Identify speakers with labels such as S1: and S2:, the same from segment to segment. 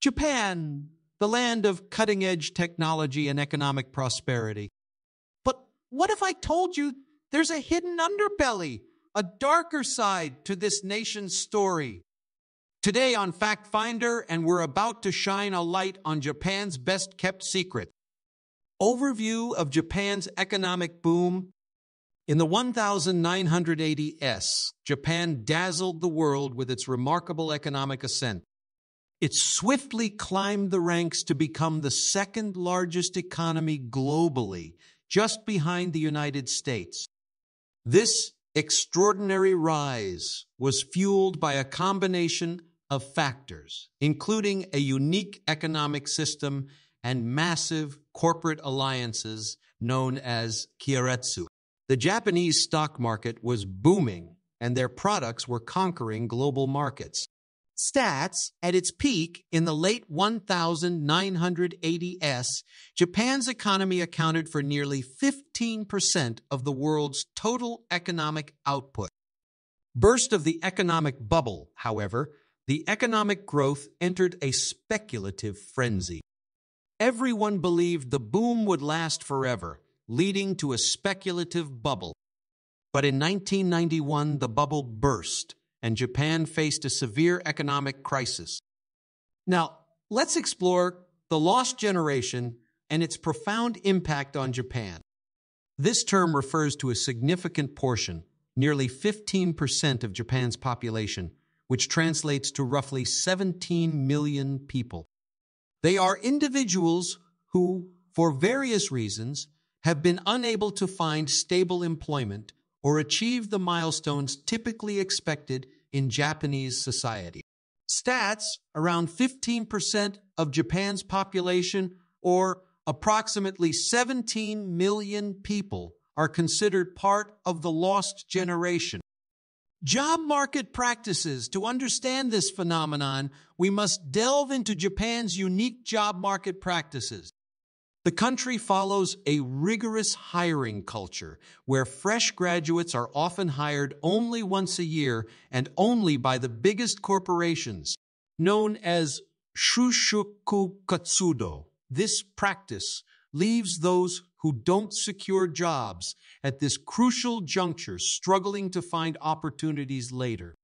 S1: Japan, the land of cutting-edge technology and economic prosperity. But what if I told you there's a hidden underbelly, a darker side to this nation's story? Today on Fact Finder, and we're about to shine a light on Japan's best-kept secret. Overview of Japan's economic boom. In the 1980s, Japan dazzled the world with its remarkable economic ascent. It swiftly climbed the ranks to become the second largest economy globally, just behind the United States. This extraordinary rise was fueled by a combination of factors, including a unique economic system and massive corporate alliances known as keiretsu. The Japanese stock market was booming, and their products were conquering global markets. Stats, at its peak in the late 1980s, Japan's economy accounted for nearly 15% of the world's total economic output. Burst of the economic bubble, however, the economic growth entered a speculative frenzy. Everyone believed the boom would last forever, leading to a speculative bubble. But in 1991, the bubble burst, and Japan faced a severe economic crisis. Now, let's explore the lost generation and its profound impact on Japan. This term refers to a significant portion, nearly 15% of Japan's population, which translates to roughly 17 million people. They are individuals who, for various reasons, have been unable to find stable employment or achieve the milestones typically expected in Japanese society. Stats, around 15% of Japan's population, or approximately 17 million people, are considered part of the lost generation. Job market practices. To understand this phenomenon, we must delve into Japan's unique job market practices. The country follows a rigorous hiring culture where fresh graduates are often hired only once a year and only by the biggest corporations, known as shushuku katsudo. This practice leaves those who don't secure jobs at this crucial juncture struggling to find opportunities later.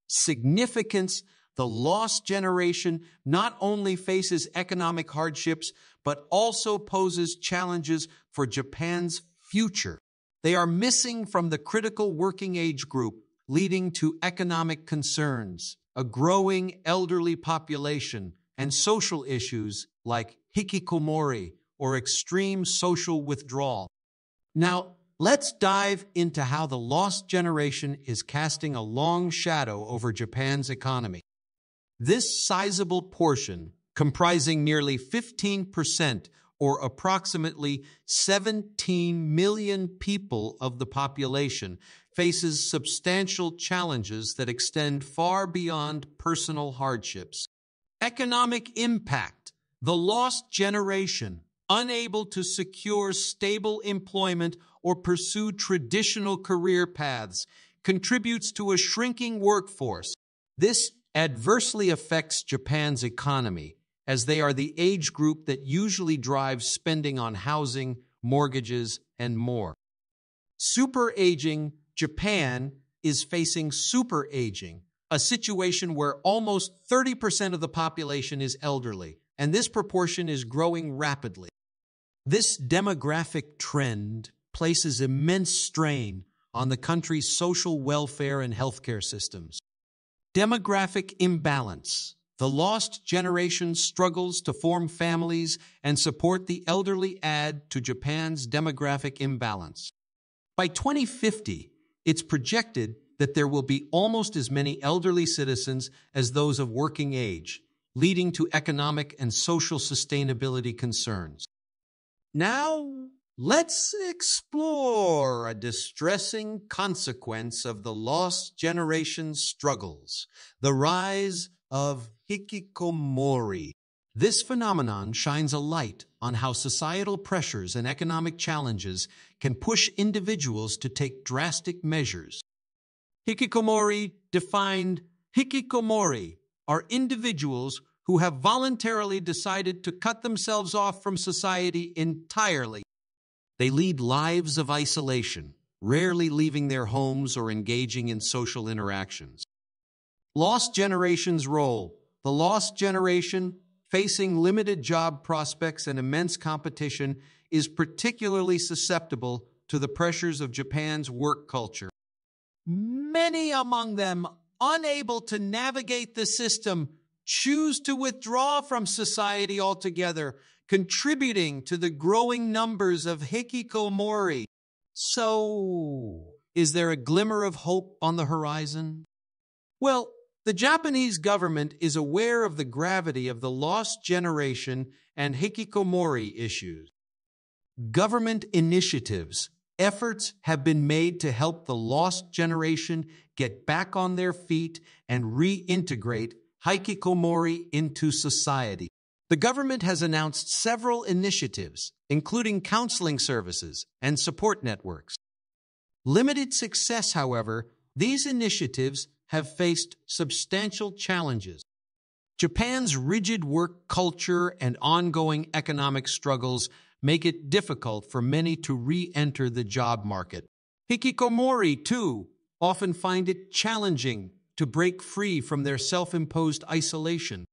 S1: Significance: the lost generation not only faces economic hardships, but also poses challenges for Japan's future. They are missing from the critical working age group, leading to economic concerns, a growing elderly population, and social issues like hikikomori, or extreme social withdrawal. Now, let's dive into how the lost generation is casting a long shadow over Japan's economy. This sizable portion, comprising nearly 15% or approximately 17 million people of the population, faces substantial challenges that extend far beyond personal hardships. Economic impact: the lost generation, unable to secure stable employment or pursue traditional career paths, contributes to a shrinking workforce. This adversely affects Japan's economy, as they are the age group that usually drives spending on housing, mortgages, and more. Superaging: Japan is facing superaging, a situation where almost 30% of the population is elderly, and this proportion is growing rapidly. This demographic trend places immense strain on the country's social welfare and healthcare systems. Demographic imbalance: the lost generation struggles to form families and support the elderly, add to Japan's demographic imbalance. By 2050, it's projected that there will be almost as many elderly citizens as those of working age, leading to economic and social sustainability concerns. Now, let's explore a distressing consequence of the lost generation's struggles: the rise of hikikomori. This phenomenon shines a light on how societal pressures and economic challenges can push individuals to take drastic measures. Hikikomori defined: hikikomori are individuals who have voluntarily decided to cut themselves off from society entirely. They lead lives of isolation, rarely leaving their homes or engaging in social interactions. Lost generation's role. The lost generation, facing limited job prospects and immense competition, is particularly susceptible to the pressures of Japan's work culture. Many among them, unable to navigate the system, choose to withdraw from society altogether, contributing to the growing numbers of hikikomori. So, is there a glimmer of hope on the horizon? Well, the Japanese government is aware of the gravity of the lost generation and hikikomori issues. Government initiatives, efforts have been made to help the lost generation get back on their feet and reintegrate hikikomori into society. The government has announced several initiatives, including counseling services and support networks. Limited success, however, these initiatives have faced substantial challenges. Japan's rigid work culture and ongoing economic struggles make it difficult for many to re-enter the job market. Hikikomori, too, often find it challenging to break free from their self-imposed isolation.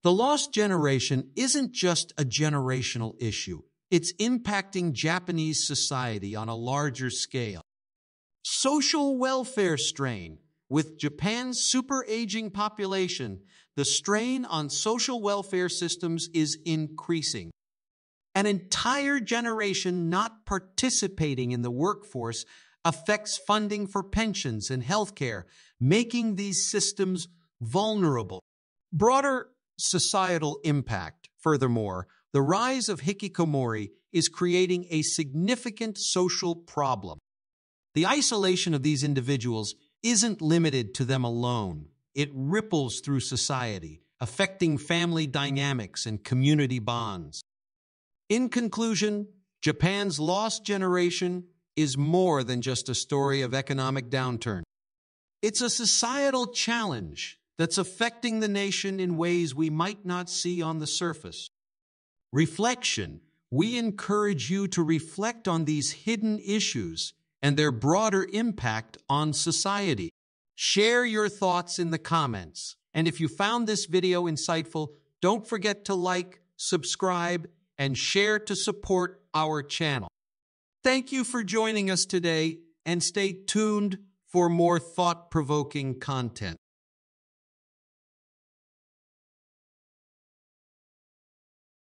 S1: The lost generation isn't just a generational issue. It's impacting Japanese society on a larger scale. Social welfare strain. With Japan's super-aging population, the strain on social welfare systems is increasing. An entire generation not participating in the workforce affects funding for pensions and healthcare, making these systems vulnerable. Broader societal impact. Furthermore, the rise of hikikomori is creating a significant social problem. The isolation of these individuals isn't limited to them alone. It ripples through society, affecting family dynamics and community bonds. In conclusion, Japan's lost generation is more than just a story of economic downturn. It's a societal challenge that's affecting the nation in ways we might not see on the surface. Reflection. We encourage you to reflect on these hidden issues and their broader impact on society. Share your thoughts in the comments. And if you found this video insightful, don't forget to like, subscribe, and share to support our channel. Thank you for joining us today, and stay tuned for more thought-provoking content.